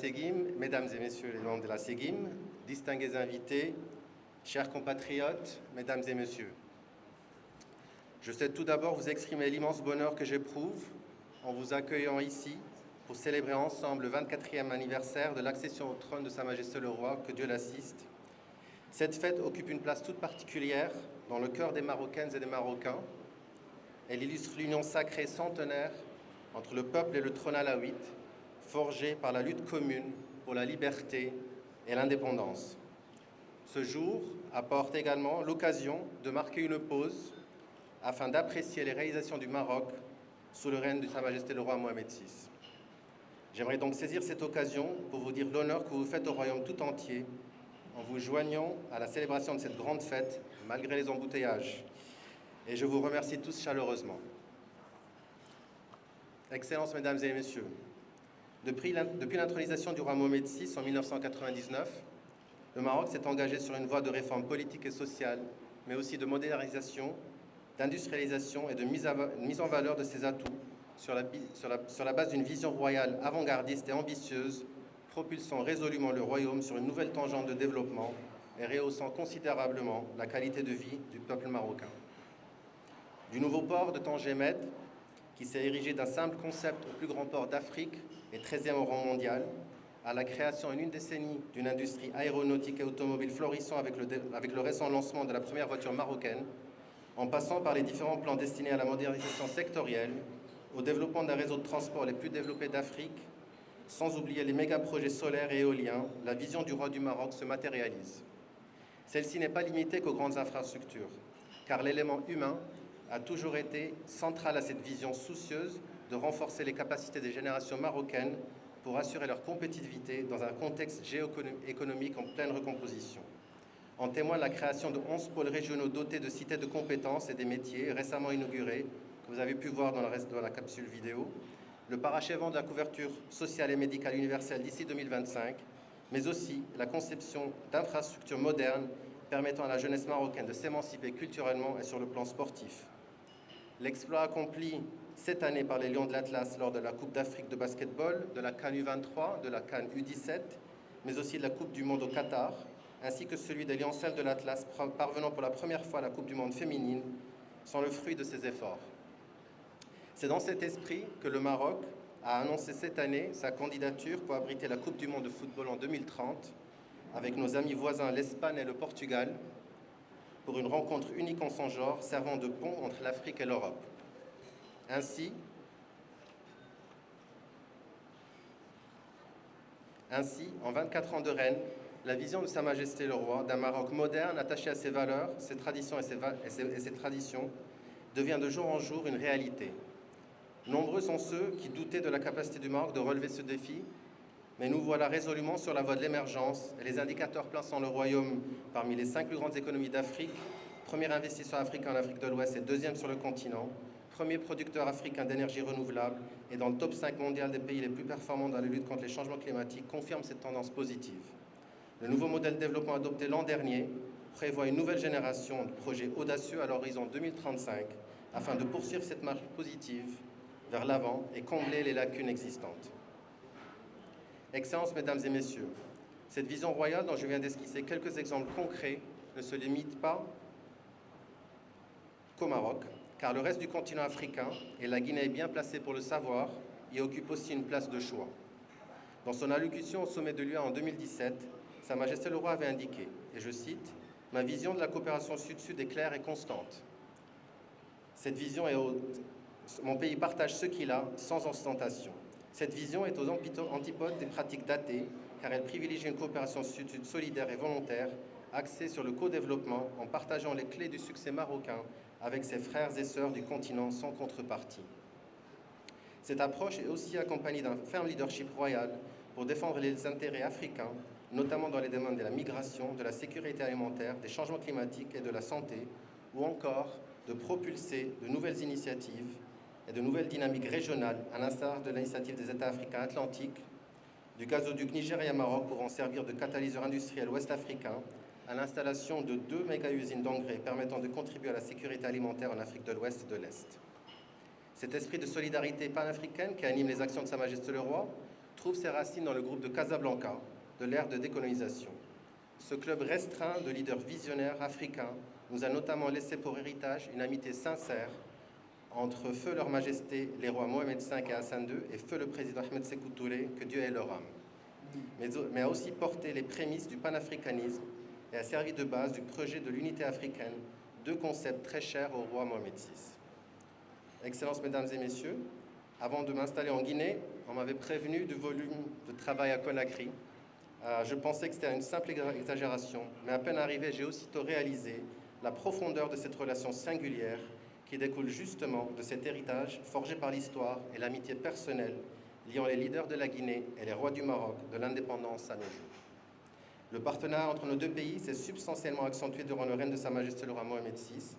SEGIM, Mesdames et Messieurs les membres de la SEGIM, distingués invités, chers compatriotes, Mesdames et Messieurs. Je souhaite tout d'abord vous exprimer l'immense bonheur que j'éprouve en vous accueillant ici pour célébrer ensemble le 24e anniversaire de l'accession au trône de Sa Majesté le Roi, que Dieu l'assiste. Cette fête occupe une place toute particulière dans le cœur des Marocaines et des Marocains. Elle illustre l'union sacrée centenaire entre le peuple et le trône alawite, forgée par la lutte commune pour la liberté et l'indépendance. Ce jour apporte également l'occasion de marquer une pause afin d'apprécier les réalisations du Maroc sous le règne de Sa Majesté le Roi Mohamed VI. J'aimerais donc saisir cette occasion pour vous dire l'honneur que vous faites au royaume tout entier en vous joignant à la célébration de cette grande fête, malgré les embouteillages. Et je vous remercie tous chaleureusement. Excellences, Mesdames et Messieurs, depuis l'intronisation du roi Mohamed VI en 1999, le Maroc s'est engagé sur une voie de réforme politique et sociale, mais aussi de modernisation, d'industrialisation et de mise en valeur de ses atouts sur la base d'une vision royale avant-gardiste et ambitieuse, propulsant résolument le royaume sur une nouvelle tangente de développement et rehaussant considérablement la qualité de vie du peuple marocain. Du nouveau port de Tanger Med, qui s'est érigé d'un simple concept au plus grand port d'Afrique et 13e au rang mondial, à la création en une décennie d'une industrie aéronautique et automobile florissant avec le récent lancement de la première voiture marocaine, en passant par les différents plans destinés à la modernisation sectorielle, au développement d'un réseau de transport les plus développés d'Afrique, sans oublier les méga-projets solaires et éoliens, la vision du roi du Maroc se matérialise. Celle-ci n'est pas limitée qu'aux grandes infrastructures, car l'élément humain a toujours été central à cette vision soucieuse de renforcer les capacités des générations marocaines pour assurer leur compétitivité dans un contexte géoéconomique en pleine recomposition. En témoigne la création de 11 pôles régionaux dotés de cités de compétences et des métiers récemment inaugurés, que vous avez pu voir dans la capsule vidéo, le parachèvement de la couverture sociale et médicale universelle d'ici 2025, mais aussi la conception d'infrastructures modernes permettant à la jeunesse marocaine de s'émanciper culturellement et sur le plan sportif. L'exploit accompli cette année par les Lions de l'Atlas lors de la Coupe d'Afrique de basketball, de la CAN U23, de la CAN U17, mais aussi de la Coupe du Monde au Qatar, ainsi que celui des Lioncelles de l'Atlas parvenant pour la première fois à la Coupe du Monde féminine, sont le fruit de ces efforts. C'est dans cet esprit que le Maroc a annoncé cette année sa candidature pour abriter la Coupe du Monde de football en 2030, avec nos amis voisins l'Espagne et le Portugal, pour une rencontre unique en son genre, servant de pont entre l'Afrique et l'Europe. Ainsi, en 24 ans de règne, la vision de Sa Majesté le Roi d'un Maroc moderne, attaché à ses valeurs, ses traditions et ses traditions, devient de jour en jour une réalité. Nombreux sont ceux qui doutaient de la capacité du Maroc de relever ce défi, mais nous voilà résolument sur la voie de l'émergence et les indicateurs plaçant le Royaume parmi les 5 plus grandes économies d'Afrique, premier investisseur africain en Afrique de l'Ouest et deuxième sur le continent, premier producteur africain d'énergie renouvelable et dans le top 5 mondial des pays les plus performants dans la lutte contre les changements climatiques, confirme cette tendance positive. Le nouveau modèle de développement adopté l'an dernier prévoit une nouvelle génération de projets audacieux à l'horizon 2035 afin de poursuivre cette marche positive vers l'avant et combler les lacunes existantes. Excellences, Mesdames et Messieurs, cette vision royale dont je viens d'esquisser quelques exemples concrets ne se limite pas qu'au Maroc, car le reste du continent africain, et la Guinée est bien placée pour le savoir, y occupe aussi une place de choix. Dans son allocution au sommet de l'UA en 2017, Sa Majesté le Roi avait indiqué, et je cite, « Ma vision de la coopération sud-sud est claire et constante. Cette vision est mon pays partage ce qu'il a, sans ostentation. Cette vision est aux antipodes des pratiques datées, car elle privilégie une coopération sud-sud solidaire et volontaire, axée sur le co-développement, en partageant les clés du succès marocain avec ses frères et sœurs du continent sans contrepartie. Cette approche est aussi accompagnée d'un ferme leadership royal pour défendre les intérêts africains, notamment dans les domaines de la migration, de la sécurité alimentaire, des changements climatiques et de la santé, ou encore de propulser de nouvelles initiatives et de nouvelles dynamiques régionales, à l'instar de l'initiative des États africains atlantiques, du gazoduc Nigeria-Maroc pourront servir de catalyseur industriel ouest-africain à l'installation de 2 méga-usines d'engrais permettant de contribuer à la sécurité alimentaire en Afrique de l'Ouest et de l'Est. Cet esprit de solidarité panafricaine qui anime les actions de Sa Majesté le Roi trouve ses racines dans le groupe de Casablanca, de l'ère de décolonisation. Ce club restreint de leaders visionnaires africains nous a notamment laissé pour héritage une amitié sincère entre feu leur majesté les rois Mohamed V et Hassan II et feu le président Ahmed Sékou Touré, que Dieu ait leur âme, mais a aussi porté les prémices du panafricanisme et a servi de base du projet de l'unité africaine, deux concepts très chers au roi Mohamed VI. Excellences, Mesdames et Messieurs, avant de m'installer en Guinée, on m'avait prévenu du volume de travail à Conakry. Je pensais que c'était une simple exagération, mais à peine arrivé, j'ai aussitôt réalisé la profondeur de cette relation singulière qui découle justement de cet héritage forgé par l'histoire et l'amitié personnelle liant les leaders de la Guinée et les rois du Maroc de l'indépendance à nos jours. Le partenariat entre nos deux pays s'est substantiellement accentué durant le règne de Sa Majesté le roi Mohamed VI.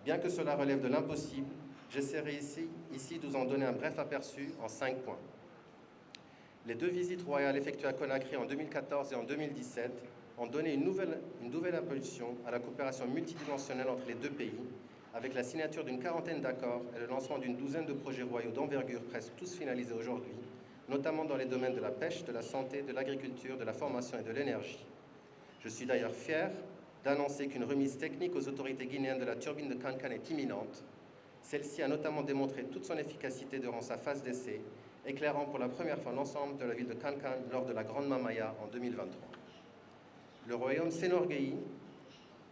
Bien que cela relève de l'impossible, j'essaierai ici de vous en donner un bref aperçu en 5 points. Les 2 visites royales effectuées à Conakry en 2014 et en 2017 ont donné une nouvelle impulsion à la coopération multidimensionnelle entre les deux pays, avec la signature d'une quarantaine d'accords et le lancement d'une douzaine de projets royaux d'envergure presque tous finalisés aujourd'hui, notamment dans les domaines de la pêche, de la santé, de l'agriculture, de la formation et de l'énergie. Je suis d'ailleurs fier d'annoncer qu'une remise technique aux autorités guinéennes de la turbine de Kankan est imminente. Celle-ci a notamment démontré toute son efficacité durant sa phase d'essai, éclairant pour la première fois l'ensemble de la ville de Kankan lors de la Grande Mamaya en 2023. Le Royaume s'enorgueillit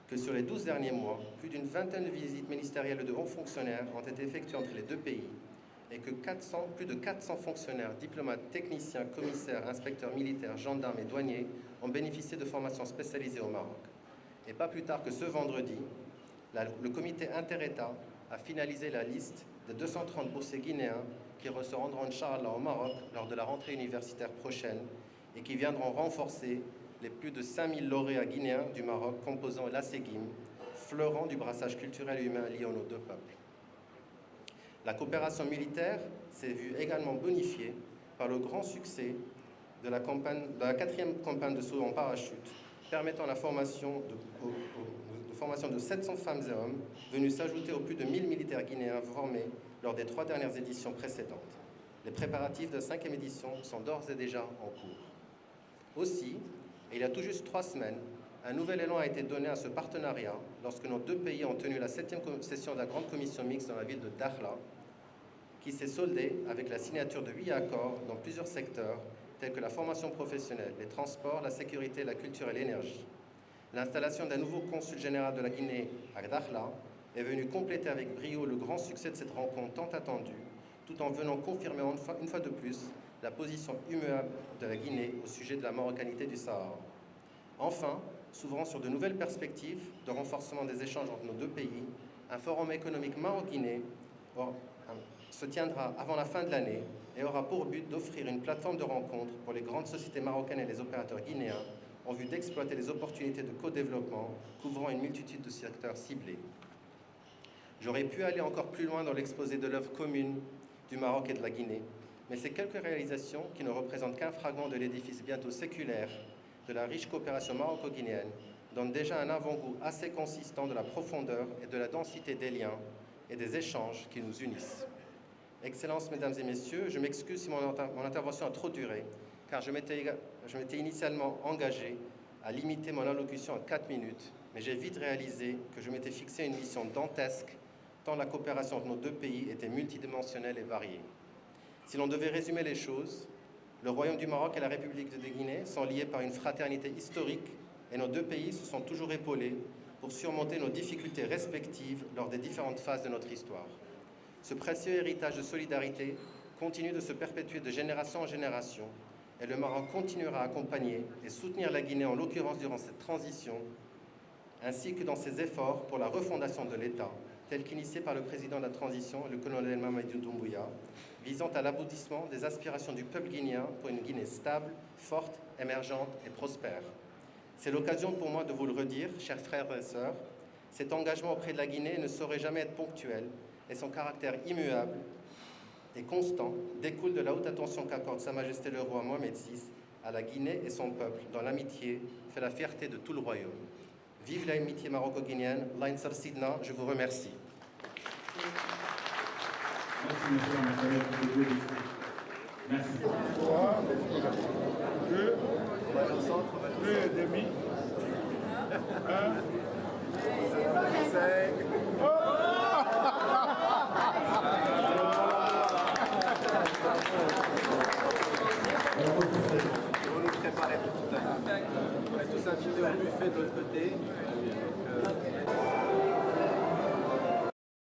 que sur les 12 derniers mois, plus d'une vingtaine de visites ministérielles de hauts fonctionnaires ont été effectuées entre les deux pays et que plus de 400 fonctionnaires, diplomates, techniciens, commissaires, inspecteurs militaires, gendarmes et douaniers ont bénéficié de formations spécialisées au Maroc. Et pas plus tard que ce vendredi, le comité inter-État a finalisé la liste de 230 boursiers guinéens qui se rendront, Inch'Allah, au Maroc lors de la rentrée universitaire prochaine et qui viendront renforcer les plus de 5000 lauréats guinéens du Maroc composant l'ASEGIM, fleuron du brassage culturel et humain lié aux deux peuples. La coopération militaire s'est vue également bonifiée par le grand succès de la 4e campagne de saut en parachute, permettant la formation de 700 femmes et hommes, venus s'ajouter aux plus de 1000 militaires guinéens formés lors des 3 dernières éditions précédentes. Les préparatifs de la 5e édition sont d'ores et déjà en cours. Aussi, il y a tout juste 3 semaines, un nouvel élan a été donné à ce partenariat lorsque nos deux pays ont tenu la 7e session de la Grande Commission mixte dans la ville de Dakhla, qui s'est soldée avec la signature de 8 accords dans plusieurs secteurs, tels que la formation professionnelle, les transports, la sécurité, la culture et l'énergie. L'installation d'un nouveau consul général de la Guinée à Dakhla est venue compléter avec brio le grand succès de cette rencontre tant attendue, tout en venant confirmer une fois de plus la position immuable de la Guinée au sujet de la marocanité du Sahara. Enfin, s'ouvrant sur de nouvelles perspectives de renforcement des échanges entre nos deux pays, un forum économique maroc-guinéen se tiendra avant la fin de l'année et aura pour but d'offrir une plateforme de rencontre pour les grandes sociétés marocaines et les opérateurs guinéens en vue d'exploiter les opportunités de co-développement couvrant une multitude de secteurs ciblés. J'aurais pu aller encore plus loin dans l'exposé de l'œuvre commune du Maroc et de la Guinée, mais ces quelques réalisations, qui ne représentent qu'un fragment de l'édifice bientôt séculaire de la riche coopération maroco-guinéenne, donnent déjà un avant-goût assez consistant de la profondeur et de la densité des liens et des échanges qui nous unissent. Excellences, Mesdames et Messieurs, je m'excuse si mon intervention a trop duré, car je m'étais initialement engagé à limiter mon allocution à 4 minutes, mais j'ai vite réalisé que je m'étais fixé une mission dantesque, tant la coopération entre nos deux pays était multidimensionnelle et variée. Si l'on devait résumer les choses, le Royaume du Maroc et la République de Guinée sont liés par une fraternité historique et nos deux pays se sont toujours épaulés pour surmonter nos difficultés respectives lors des différentes phases de notre histoire. Ce précieux héritage de solidarité continue de se perpétuer de génération en génération et le Maroc continuera à accompagner et soutenir la Guinée, en l'occurrence durant cette transition, ainsi que dans ses efforts pour la refondation de l'État, tel qu'initié par le président de la transition, le colonel Mamadou Doumbouya, visant à l'aboutissement des aspirations du peuple guinéen pour une Guinée stable, forte, émergente et prospère. C'est l'occasion pour moi de vous le redire, chers frères et sœurs, cet engagement auprès de la Guinée ne saurait jamais être ponctuel et son caractère immuable et constant découle de la haute attention qu'accorde Sa Majesté le roi Mohamed VI à la Guinée et son peuple, dont l'amitié fait la fierté de tout le royaume. Vive l'amitié maroco-guinéenne, Lainsar Sidna, je vous remercie. Merci, monsieur l'ambassadeur, pour ces 2 discours. Merci. 3, 2, 2 et demi, 1, 5. Vous nous préparez pour tout à l'heure. On est tous invités au buffet de l'autre côté.